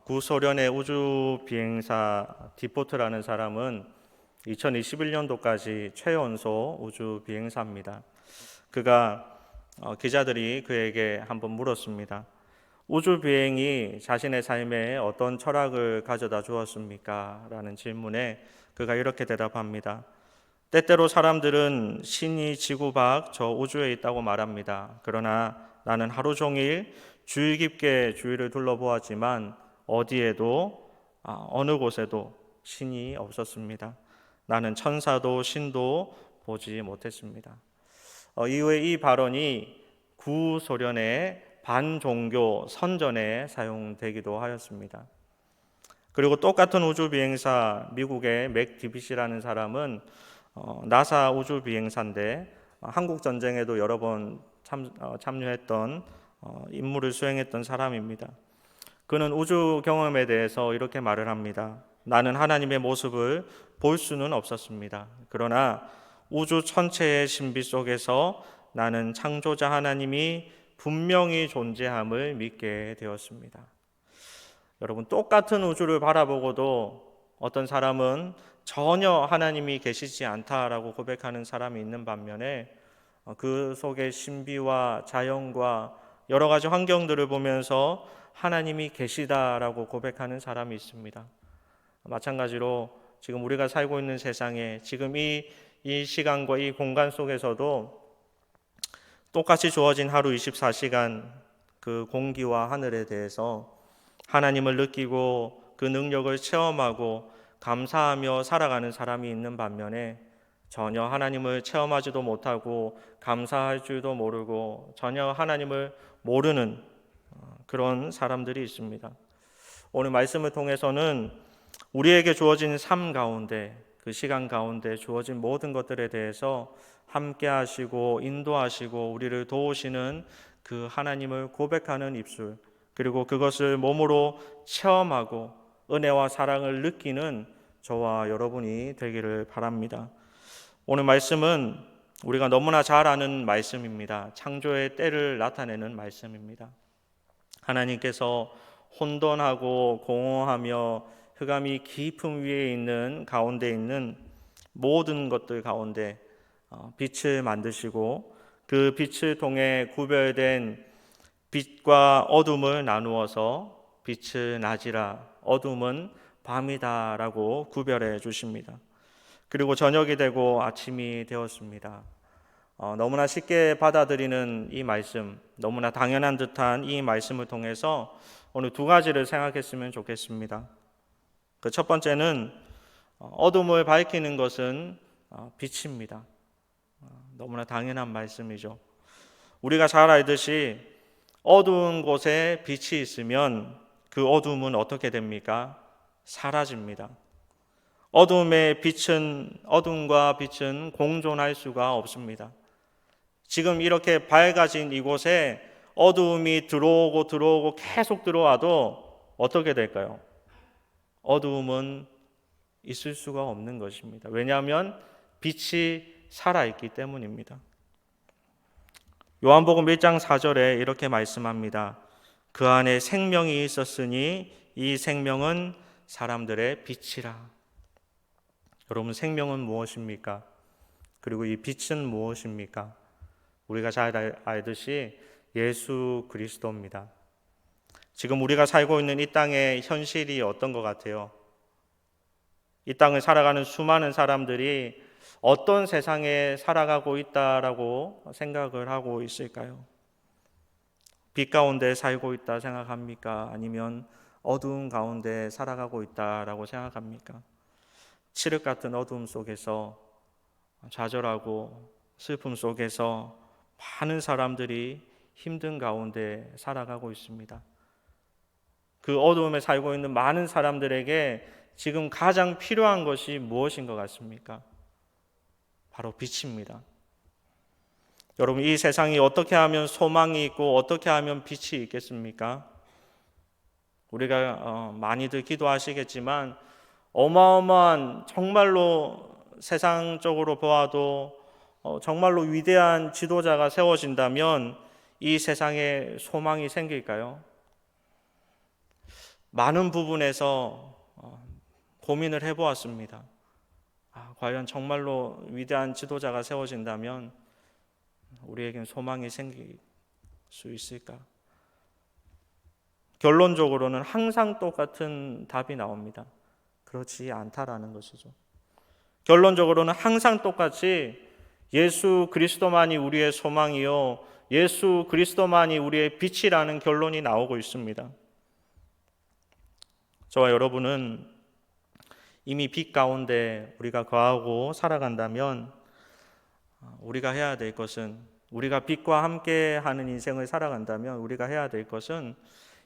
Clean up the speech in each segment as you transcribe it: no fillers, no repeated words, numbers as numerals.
구소련의 우주 비행사 디포트라는 사람은 2021년도까지 최연소 우주 비행사입니다. 그가 기자들이 그에게 한번 물었습니다. 우주 비행이 자신의 삶에 어떤 철학을 가져다 주었습니까? 라는 질문에 그가 이렇게 대답합니다. 때때로 사람들은 신이 지구 밖 저 우주에 있다고 말합니다. 그러나 나는 하루 종일 주의 깊게 주위를 둘러보았지만 어디에도 어느 곳에도 신이 없었습니다. 나는 천사도 신도 보지 못했습니다. 이후에 이 발언이 구소련의 반종교 선전에 사용되기도 하였습니다. 그리고 똑같은 우주 비행사 미국의 맥 디비시라는 사람은 나사 우주 비행사인데 한국 전쟁에도 여러 번 참여했던 임무를 수행했던 사람입니다. 그는 우주 경험에 대해서 이렇게 말을 합니다. 나는 하나님의 모습을 볼 수는 없었습니다. 그러나 우주 천체의 신비 속에서 나는 창조자 하나님이 분명히 존재함을 믿게 되었습니다. 여러분, 똑같은 우주를 바라보고도 어떤 사람은 전혀 하나님이 계시지 않다라고 고백하는 사람이 있는 반면에 그 속에 신비와 자연과 여러 가지 환경들을 보면서 하나님이 계시다라고 고백하는 사람이 있습니다. 마찬가지로 지금 우리가 살고 있는 세상에 지금 이 시간과 이 공간 속에서도 똑같이 주어진 하루 24시간 그 공기와 하늘에 대해서 하나님을 느끼고 그 능력을 체험하고 감사하며 살아가는 사람이 있는 반면에 전혀 하나님을 체험하지도 못하고 감사할 줄도 모르고 전혀 하나님을 모르는 그런 사람들이 있습니다. 오늘 말씀을 통해서는 우리에게 주어진 삶 가운데 그 시간 가운데 주어진 모든 것들에 대해서 함께 하시고 인도하시고 우리를 도우시는 그 하나님을 고백하는 입술, 그리고 그것을 몸으로 체험하고 은혜와 사랑을 느끼는 저와 여러분이 되기를 바랍니다. 오늘 말씀은 우리가 너무나 잘 아는 말씀입니다. 창조의 때를 나타내는 말씀입니다. 하나님께서 혼돈하고 공허하며 흑암이 깊음 위에 있는 가운데 있는 모든 것들 가운데 빛을 만드시고 그 빛을 통해 구별된 빛과 어둠을 나누어서 빛은 낮이라 어둠은 밤이다라고 구별해 주십니다. 그리고 저녁이 되고 아침이 되었습니다. 너무나 쉽게 받아들이는 이 말씀, 너무나 당연한 듯한 이 말씀을 통해서 오늘 두 가지를 생각했으면 좋겠습니다. 그 첫 번째는 어둠을 밝히는 것은 빛입니다. 너무나 당연한 말씀이죠. 우리가 잘 알듯이 어두운 곳에 빛이 있으면 그 어둠은 어떻게 됩니까? 사라집니다. 어둠과 빛은 공존할 수가 없습니다. 지금 이렇게 밝아진 이곳에 어두움이 들어오고 계속 들어와도 어떻게 될까요? 어두움은 있을 수가 없는 것입니다. 왜냐하면 빛이 살아있기 때문입니다. 요한복음 1장 4절에 이렇게 말씀합니다. 그 안에 생명이 있었으니 이 생명은 사람들의 빛이라. 여러분, 생명은 무엇입니까? 그리고 이 빛은 무엇입니까? 우리가 잘 알듯이 예수 그리스도입니다. 지금 우리가 살고 있는 이 땅의 현실이 어떤 것 같아요? 이 땅을 살아가는 수많은 사람들이 어떤 세상에 살아가고 있다라고 생각을 하고 있을까요? 빛 가운데 살고 있다 생각합니까? 아니면 어두운 가운데 살아가고 있다라고 생각합니까? 칠흑 같은 어두움 속에서 좌절하고 슬픔 속에서 많은 사람들이 힘든 가운데 살아가고 있습니다. 그 어두움에 살고 있는 많은 사람들에게 지금 가장 필요한 것이 무엇인 것 같습니까? 바로 빛입니다. 여러분, 이 세상이 어떻게 하면 소망이 있고 어떻게 하면 빛이 있겠습니까? 우리가 많이들 기도하시겠지만 어마어마한 정말로 세상적으로 보아도 정말로 위대한 지도자가 세워진다면 이 세상에 소망이 생길까요? 많은 부분에서 고민을 해보았습니다. 과연 정말로 위대한 지도자가 세워진다면 우리에겐 소망이 생길 수 있을까? 결론적으로는 항상 똑같은 답이 나옵니다. 그렇지 않다라는 것이죠. 결론적으로는 항상 똑같이 예수 그리스도만이 우리의 소망이요, 예수 그리스도만이 우리의 빛이라는 결론이 나오고 있습니다. 저와 여러분은 이미 빛 가운데 우리가 거하고 살아간다면 우리가 해야 될 것은, 우리가 빛과 함께 하는 인생을 살아간다면 우리가 해야 될 것은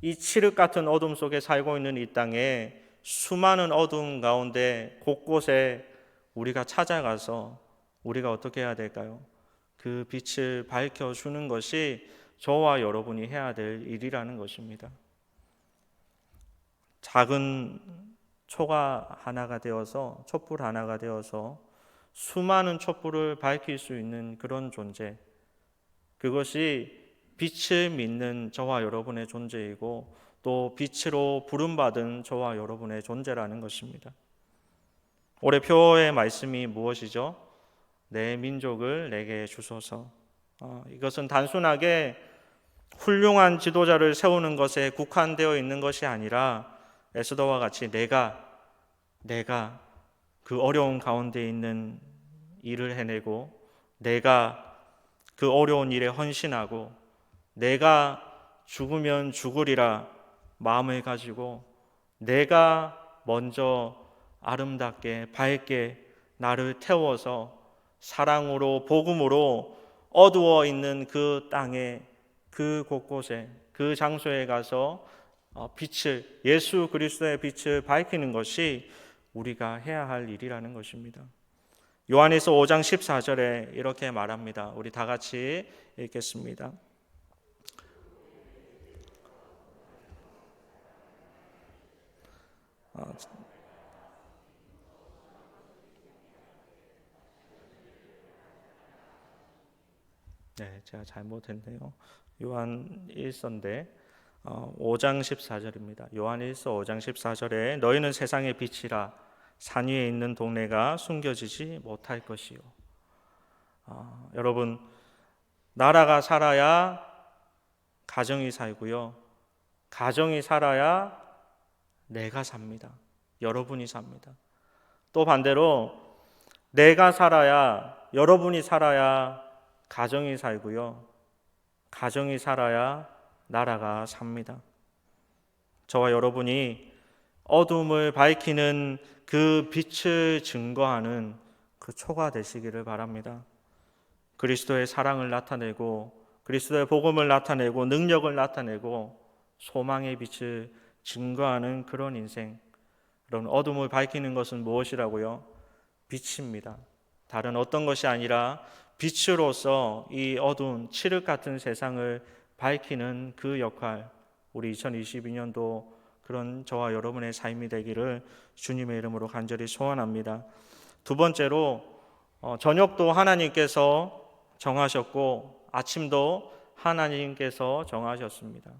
이 칠흑 같은 어둠 속에 살고 있는 이 땅에 수많은 어둠 가운데 곳곳에 우리가 찾아가서 우리가 어떻게 해야 될까요? 그 빛을 밝혀주는 것이 저와 여러분이 해야 될 일이라는 것입니다. 작은 초가 하나가 되어서, 촛불 하나가 되어서 수많은 촛불을 밝힐 수 있는 그런 존재, 그것이 빛을 믿는 저와 여러분의 존재이고 또 빛으로 부름받은 저와 여러분의 존재라는 것입니다. 올해 표어의 말씀이 무엇이죠? 내 민족을 내게 주소서. 이것은 단순하게 훌륭한 지도자를 세우는 것에 국한되어 있는 것이 아니라 에스더와 같이 내가 그 어려운 가운데 있는 일을 해내고, 내가 그 어려운 일에 헌신하고, 내가 죽으면 죽으리라 마음을 가지고 내가 먼저 아름답게 밝게 나를 태워서 사랑으로 복음으로 어두워 있는 그 땅에, 그 곳곳에, 그 장소에 가서 빛을, 예수 그리스도의 빛을 밝히는 것이 우리가 해야 할 일이라는 것입니다. 요한일서 5장 14절에 이렇게 말합니다. 우리 다 같이 읽겠습니다. 네, 제가 잘못했네요. 요한 1서인데 5장 14절입니다. 요한 1서 5장 14절에 너희는 세상의 빛이라 산 위에 있는 동네가 숨겨지지 못할 것이요. 여러분, 나라가 살아야 가정이 살고요. 가정이 살아야 내가 삽니다. 여러분이 삽니다. 또 반대로 내가 살아야, 여러분이 살아야 가정이 살고요. 가정이 살아야 나라가 삽니다. 저와 여러분이 어둠을 밝히는 그 빛을 증거하는 그 초가 되시기를 바랍니다. 그리스도의 사랑을 나타내고, 그리스도의 복음을 나타내고, 능력을 나타내고, 소망의 빛을 증거하는 그런 인생. 여러분, 어둠을 밝히는 것은 무엇이라고요? 빛입니다. 다른 어떤 것이 아니라 빛으로서 이 어두운 칠흑 같은 세상을 밝히는 그 역할, 우리 2022년도 그런 저와 여러분의 삶이 되기를 주님의 이름으로 간절히 소원합니다. 두 번째로 저녁도 하나님께서 정하셨고 아침도 하나님께서 정하셨습니다.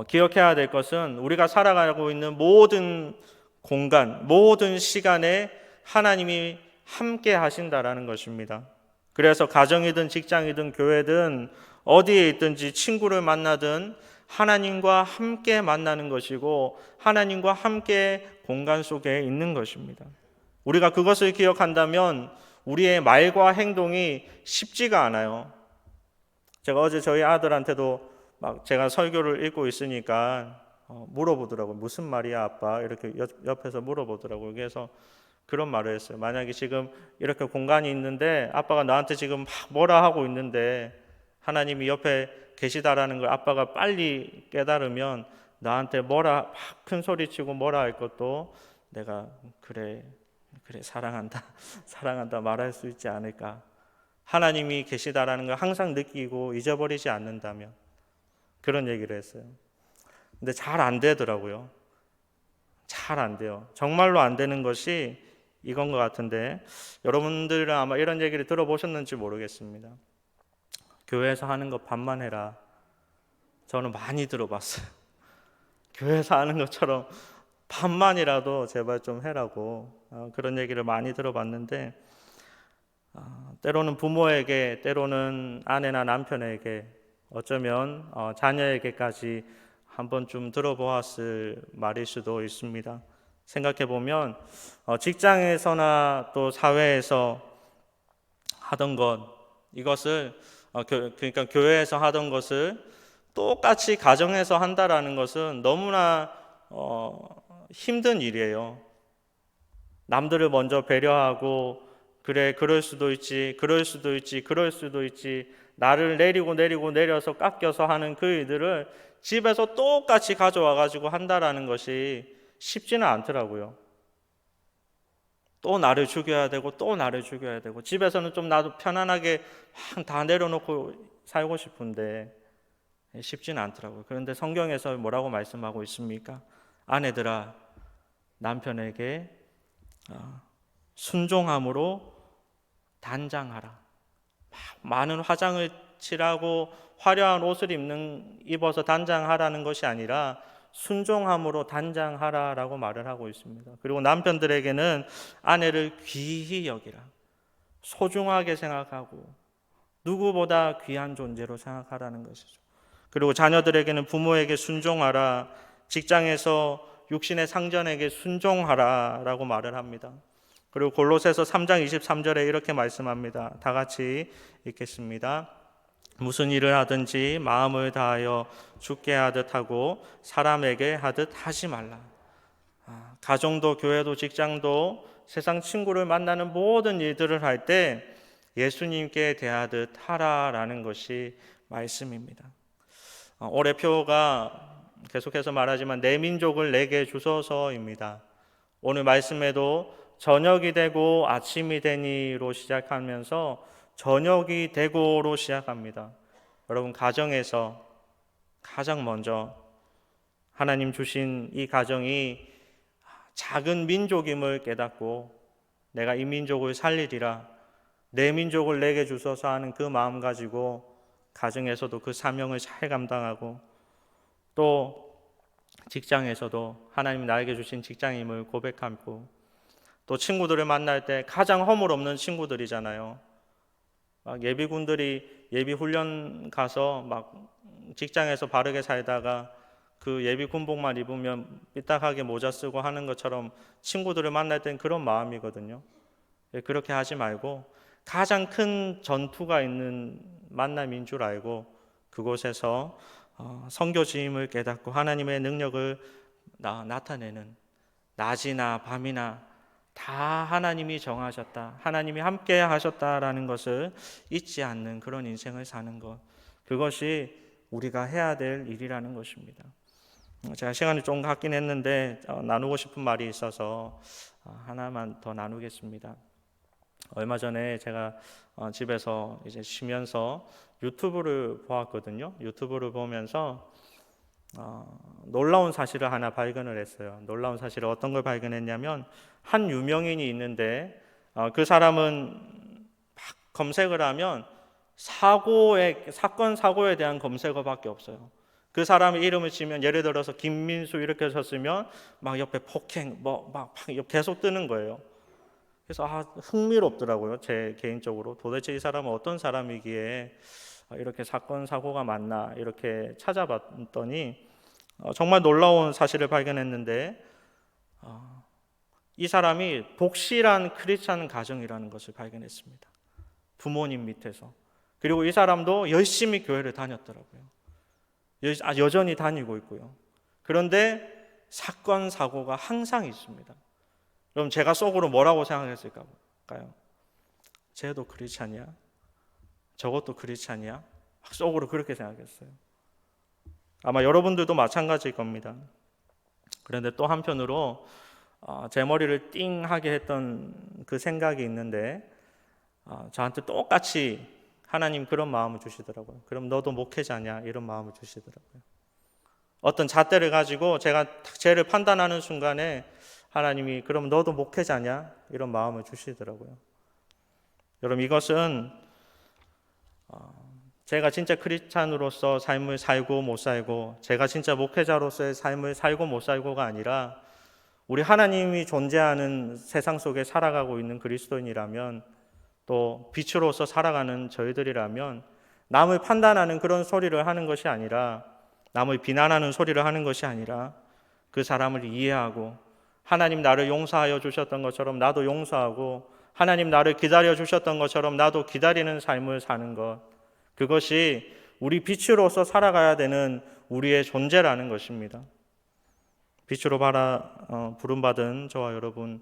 기억해야 될 것은 우리가 살아가고 있는 모든 공간, 모든 시간에 하나님이 함께 하신다라는 것입니다. 그래서 가정이든 직장이든 교회든 어디에 있든지 친구를 만나든 하나님과 함께 만나는 것이고 하나님과 함께 공간 속에 있는 것입니다. 우리가 그것을 기억한다면 우리의 말과 행동이 쉽지가 않아요. 제가 어제 저희 아들한테도 막 제가 설교를 읽고 있으니까 물어보더라고요. 무슨 말이야 아빠? 이렇게 옆에서 물어보더라고요. 그래서 그런 말을 했어요. 만약에 지금 이렇게 공간이 있는데 아빠가 나한테 지금 막 뭐라 하고 있는데 하나님이 옆에 계시다라는 걸 아빠가 빨리 깨달으면 나한테 뭐라 막 큰 소리치고 뭐라 할 것도 내가 그래 사랑한다 말할 수 있지 않을까. 하나님이 계시다라는 걸 항상 느끼고 잊어버리지 않는다면, 그런 얘기를 했어요. 근데 잘 안 되더라고요. 잘 안 돼요. 정말로 안 되는 것이 이건 것 같은데 여러분들은 아마 이런 얘기를 들어보셨는지 모르겠습니다. 교회에서 하는 거 반만 해라. 저는 많이 들어봤어요. 교회에서 하는 것처럼 반만이라도 제발 좀 해라고 그런 얘기를 많이 들어봤는데, 때로는 부모에게, 때로는 아내나 남편에게, 어쩌면 자녀에게까지 한 번쯤 들어보았을 말일 수도 있습니다. 생각해 보면 직장에서나 또 사회에서 하던 것, 이것을 그러니까 교회에서 하던 것을 똑같이 가정에서 한다라는 것은 너무나 힘든 일이에요. 남들을 먼저 배려하고, 그래 그럴 수도 있지, 그럴 수도 있지, 그럴 수도 있지, 나를 내려서 깎여서 하는 그 일들을 집에서 똑같이 가져와 가지고 한다라는 것이 쉽지는 않더라고요. 또 나를 죽여야 되고, 또 나를 죽여야 되고, 집에서는 좀 나도 편안하게 다 내려놓고 살고 싶은데 쉽지는 않더라고요. 그런데 성경에서 뭐라고 말씀하고 있습니까? 아내들아, 남편에게 순종함으로 단장하라. 많은 화장을 칠하고 화려한 옷을 입어서 단장하라는 것이 아니라 순종함으로 단장하라라고 말을 하고 있습니다. 그리고 남편들에게는 아내를 귀히 여기라, 소중하게 생각하고 누구보다 귀한 존재로 생각하라는 것이죠. 그리고 자녀들에게는 부모에게 순종하라, 직장에서 육신의 상전에게 순종하라라고 말을 합니다. 그리고 골로새서 3장 23절에 이렇게 말씀합니다. 다 같이 읽겠습니다. 무슨 일을 하든지 마음을 다하여 주께 하듯 하고 사람에게 하듯 하지 말라. 가정도 교회도 직장도 세상 친구를 만나는 모든 일들을 할 때 예수님께 대하듯 하라라는 것이 말씀입니다. 올해 표가 계속해서 말하지만 내 민족을 내게 주소서입니다. 오늘 말씀에도 저녁이 되고 아침이 되니로 시작하면서 저녁이 되고로 시작합니다. 여러분, 가정에서 가장 먼저 하나님 주신 이 가정이 작은 민족임을 깨닫고 내가 이 민족을 살리리라, 내 민족을 내게 주소서 하는 그 마음 가지고 가정에서도 그 사명을 잘 감당하고, 또 직장에서도 하나님 나에게 주신 직장임을 고백하고, 또 친구들을 만날 때 가장 허물 없는 친구들이잖아요. 막 예비군들이 예비훈련 가서 막 직장에서 바르게 살다가 그 예비 군복만 입으면 삐딱하게 모자 쓰고 하는 것처럼 친구들을 만날 땐 그런 마음이거든요. 그렇게 하지 말고 가장 큰 전투가 있는 만남인 줄 알고 그곳에서 선교지임을 깨닫고 하나님의 능력을 나타내는, 낮이나 밤이나 다 하나님이 정하셨다, 하나님이 함께 하셨다라는 것을 잊지 않는 그런 인생을 사는 것, 그것이 우리가 해야 될 일이라는 것입니다. 제가 시간이 좀 갖긴 했는데 나누고 싶은 말이 있어서 하나만 더 나누겠습니다. 얼마 전에 제가 집에서 이제 쉬면서 유튜브를 보았거든요. 유튜브를 보면서 놀라운 사실을 하나 발견을 했어요. 놀라운 사실을 어떤 걸 발견했냐면, 한 유명인이 있는데 그 사람은 막 검색을 하면 사건 사고에 대한 검색어밖에 없어요. 그 사람의 이름을 치면 예를 들어서 김민수 이렇게 쳤으면 막 옆에 폭행 막 계속 뜨는 거예요. 그래서 흥미롭더라고요. 제 개인적으로 도대체 이 사람은 어떤 사람이기에 이렇게 사건 사고가 많나 이렇게 찾아봤더니 정말 놀라운 사실을 발견했는데, 이 사람이 독실한 크리스찬 가정이라는 것을 발견했습니다. 부모님 밑에서. 그리고 이 사람도 열심히 교회를 다녔더라고요. 여전히 다니고 있고요. 그런데 사건 사고가 항상 있습니다. 그럼 제가 속으로 뭐라고 생각했을까요? 쟤도 크리스찬이야? 저것도 크리스찬이야? 속으로 그렇게 생각했어요. 아마 여러분들도 마찬가지일 겁니다. 그런데 또 한편으로 제 머리를 띵하게 했던 그 생각이 있는데, 저한테 똑같이 하나님 그런 마음을 주시더라고요. 그럼 너도 목회자냐? 이런 마음을 주시더라고요. 어떤 잣대를 가지고 제가 쟤를 판단하는 순간에 하나님이 그럼 너도 목회자냐? 이런 마음을 주시더라고요. 여러분, 이것은 제가 진짜 크리스찬으로서 삶을 살고 못 살고, 제가 진짜 목회자로서의 삶을 살고 못 살고가 아니라 우리 하나님이 존재하는 세상 속에 살아가고 있는 그리스도인이라면, 또 빛으로서 살아가는 저희들이라면 남을 판단하는 그런 소리를 하는 것이 아니라, 남을 비난하는 소리를 하는 것이 아니라 그 사람을 이해하고, 하나님 나를 용서하여 주셨던 것처럼 나도 용서하고, 하나님 나를 기다려 주셨던 것처럼 나도 기다리는 삶을 사는 것, 그것이 우리 빛으로서 살아가야 되는 우리의 존재라는 것입니다. 빛으로 부름받은 저와 여러분,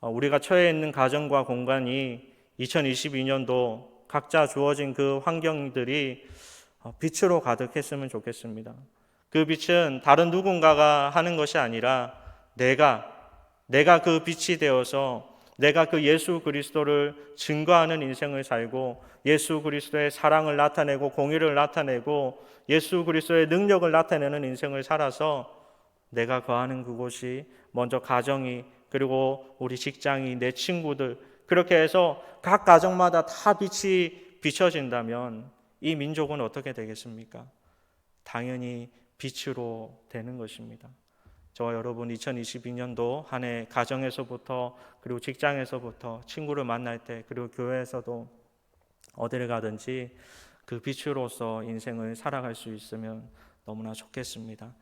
우리가 처해 있는 가정과 공간이 2022년도 각자 주어진 그 환경들이 빛으로 가득했으면 좋겠습니다. 그 빛은 다른 누군가가 하는 것이 아니라 내가 그 빛이 되어서 내가 그 예수 그리스도를 증거하는 인생을 살고, 예수 그리스도의 사랑을 나타내고 공의를 나타내고 예수 그리스도의 능력을 나타내는 인생을 살아서, 내가 거하는 그곳이 먼저 가정이, 그리고 우리 직장이, 내 친구들, 그렇게 해서 각 가정마다 다 빛이 비춰진다면 이 민족은 어떻게 되겠습니까? 당연히 빛으로 되는 것입니다. 저와 여러분 2022년도 한 해 가정에서부터, 그리고 직장에서부터, 친구를 만날 때, 그리고 교회에서도 어디를 가든지 그 빛으로서 인생을 살아갈 수 있으면 너무나 좋겠습니다.